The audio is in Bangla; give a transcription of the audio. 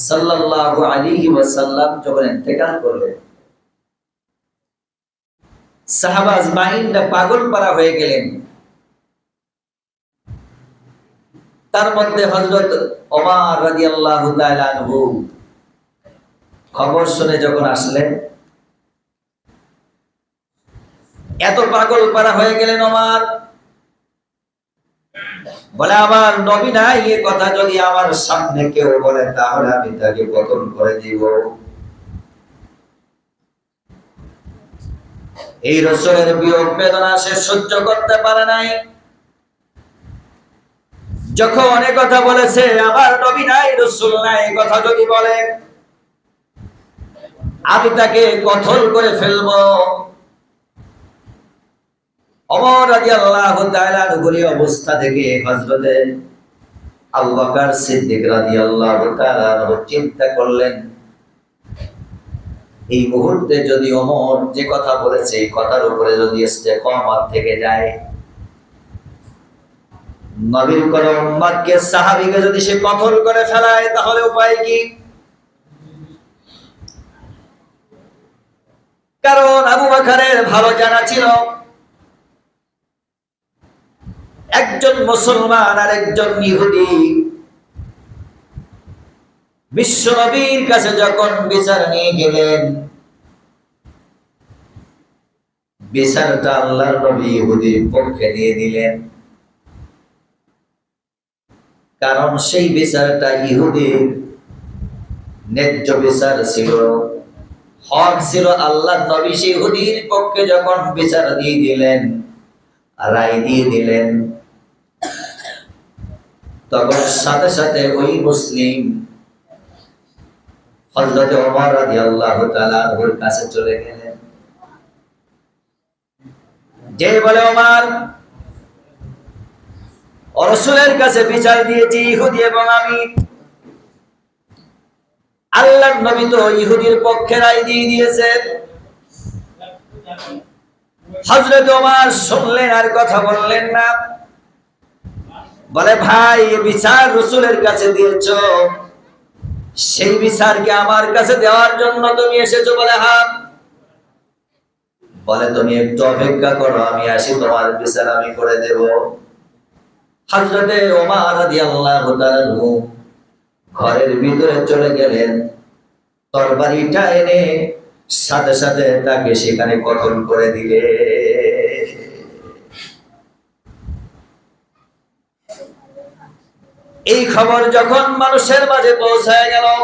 সাল্লাল্লাহু আলাইহি ওয়াসাল্লাম যখন ইন্তেকাল করলেন, সাহাবা আজমাইনরা পাগল পারা হয়ে গেলেন। তার মধ্যে হযরত ওমর রাদিয়াল্লাহু তাআলা আনহু খবর শুনে যখন আসলেন, এত পাগল পারা হয়ে গেলেন ওমর, বলে আমার নবী নাই এই কথা যদি আমার সামনে কেউ বলে তাহলে আমি তাকে কতল করে দিব। এই রাসূলের বিয়োগ বেদনা সে সহ্য করতে পারে নাই। যখন অনেক কথা বলেছে আমার নবী নাই রাসূল নাই এই কথা যদি বলে আমি তাকে কতল করে ফেলবো। ওমর রাদিয়াল্লাহু তাআলা এর অবস্থা দেখে হযরতে আবু বকর সিদ্দিক রাদিয়াল্লাহু তাআলা চিন্তা করলেন, এই মুহূর্তে যদি ওমর যে কথা বলেছে এই কথার উপরে যদি ইস্তেকামত থেকে যায়, নবীর কোন উম্মতকে সাহাবীকে যদি সে কতল করে ফেলায় তাহলে উপায় কি? কারণ আবু বকরের ভালো জানা ছিল একজন মুসলমান আর একজন ইহুদি বিশ্ব নবীর কাছে যখন বিচার নিয়ে গেলেন, বিচারটা আল্লাহর নবী ইহুদির পক্ষে দিয়ে দিলেন। কারণ সেই বিচারটা ইহুদির ন্যায্য বিচার ছিল, হক ছিল। আল্লাহর নবী সেই ইহুদির পক্ষে যখন বিচার দিয়ে দিলেন, রায় দিয়ে দিলেন, তখন সাথে সাথে ওই মুসলিম হযরত ওমর রাদিয়াল্লাহু তাআলা ওর কাছে চলে গেলেন, যে বলে ওমর রাসূলের কাছে বিচার দিয়েছি ইহুদি এবং আমি, আল্লাহর নবী তো ইহুদির পক্ষে রায় দিয়ে দিয়েছে। হযরত ওমর শুনলেন আর কথা বললেন না, বলে ভাই বিচার রাসূলের কাছে দিয়েছো, সেই বিচারকে আমার কাছে দেওয়ার জন্য তুমি এসেছো? বলে হ্যাঁ। বলে তুমি একটু অপেক্ষা করো, আমি আসি, তোমার বিচার আমি করে দেব। হযরতে ওমর রাদিয়াল্লাহু তাআলা ঘরের ভিতরে চলে গেলেন, তরবারিটা এনে সাথে সাথে তাকে সেখানে কতল করে দিলে। এই খবর যখন মানুষের মাঝে পৌঁছায় গেল,